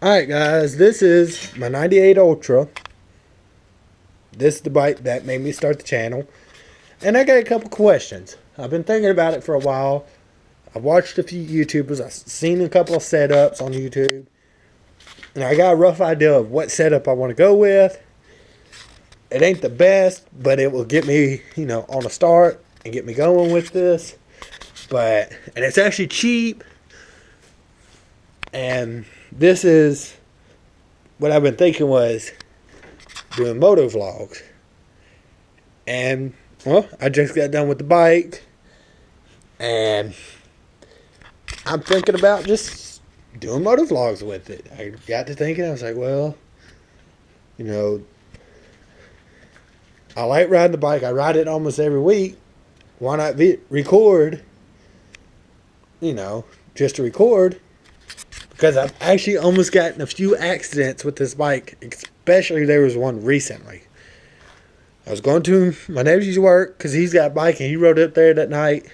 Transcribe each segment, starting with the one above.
Alright guys, this is my 98 Ultra. This is the bike that made me start the channel. And I got a couple questions. I've been thinking about it for a while. I've watched a few YouTubers. I've seen a couple of setups on YouTube. And I got a rough idea of what setup I want to go with. It ain't the best, but it will get me, on a start and get me going with this. And it's actually cheap. And this is what I've been thinking was doing moto vlogs. And, well, I just got done with the bike. And I'm thinking about just doing moto vlogs with it. I got to thinking, I was like, well, I like riding the bike. I ride it almost every week. Why not record, just to record? Because I've actually almost gotten a few accidents with this bike. Especially there was one recently. I was going to my nephew's work because he's got a bike and he rode up there that night.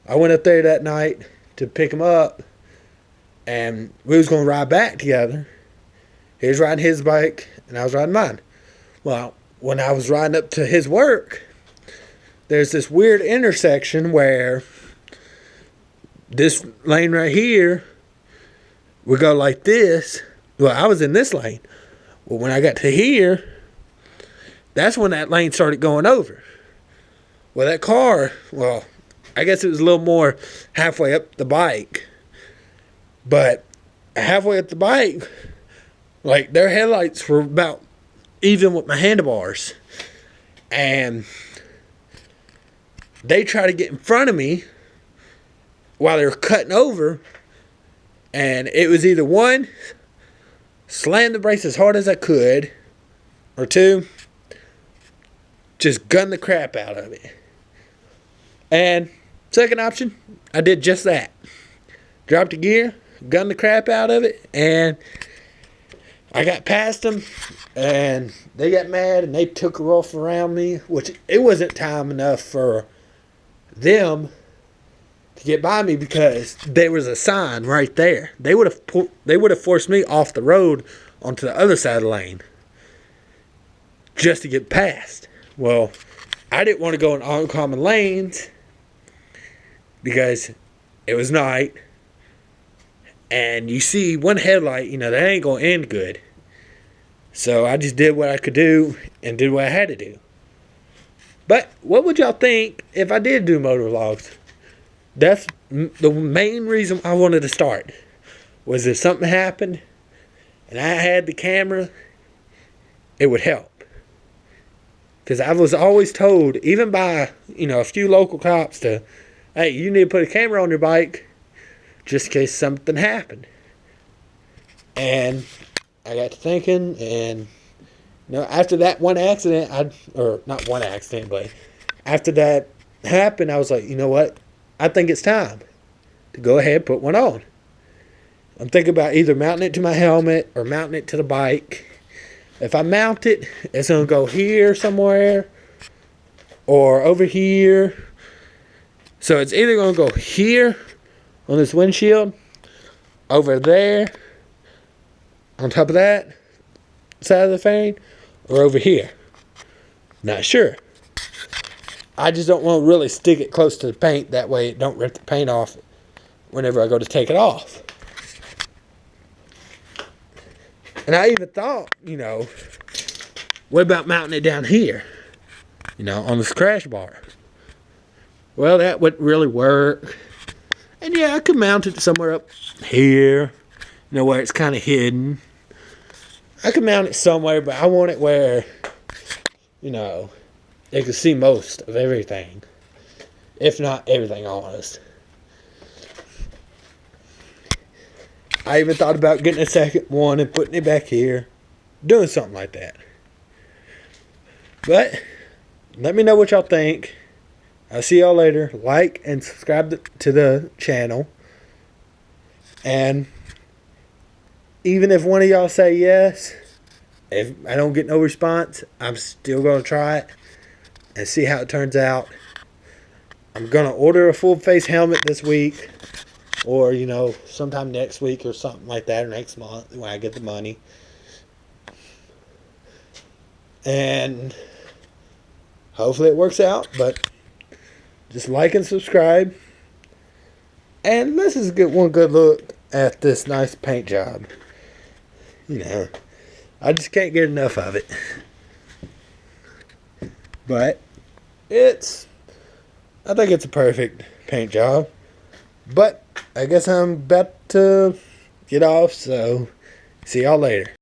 I went up there that night to pick him up. And we was going to ride back together. He was riding his bike and I was riding mine. Well, when I was riding up to his work, there's this weird intersection where this lane right here would go like this. Well, I was in this lane. Well, when I got to here, that's when that lane started going over. Well, that car, I guess it was a little more halfway up the bike. But halfway up the bike, like their headlights were about even with my handlebars. And they tried to get in front of me while they were cutting over. And it was either one, slam the brakes as hard as I could, or two, just gun the crap out of it. And second option, I did just that. Dropped the gear, gunned the crap out of it, and I got past them, and they got mad, and they took off around me, which it wasn't time enough for them to get by me because there was a sign right there. They would have forced me off the road onto the other side of the lane just to get past. Well, I didn't want to go in oncoming lanes because it was night. And you see one headlight, that ain't going to end good. So I just did what I could do and did what I had to do. But what would y'all think if I did do motor vlogs? That's the main reason I wanted to start. Was if something happened and I had the camera, it would help. Because I was always told, even by, a few local cops, hey, you need to put a camera on your bike just in case something happened. And I got to thinking, and after that one accident, not one accident, but after that happened, I was like, you know what? I think it's time to go ahead and put one on. I'm thinking about either mounting it to my helmet or mounting it to the bike. If I mount it, it's going to go here somewhere or over here. So it's either going to go here on this windshield, over there, on top of that side of the fairing, or over here. Not sure. I just don't want to really stick it close to the paint. That way it don't rip the paint off whenever I go to take it off. And I even thought, what about mounting it down here? On this crash bar. Well, that wouldn't really work. And yeah, I could mount it somewhere up here. Where it's kind of hidden. I could mount it somewhere, but I want it where, they can see most of everything. If not everything, almost. I even thought about getting a second one and putting it back here. Doing something like that. But, let me know what y'all think. I'll see y'all later. Like and subscribe to the channel. And even if one of y'all say yes, if I don't get no response, I'm still going to try it and see how it turns out. I'm going to order a full face helmet this week. or sometime next week or something like that, or next month when I get the money. And hopefully it works out, but just like and subscribe. And let's just get one good look at this nice paint job. I just can't get enough of it. But I think it's a perfect paint job. But I guess I'm about to get off, so see y'all later.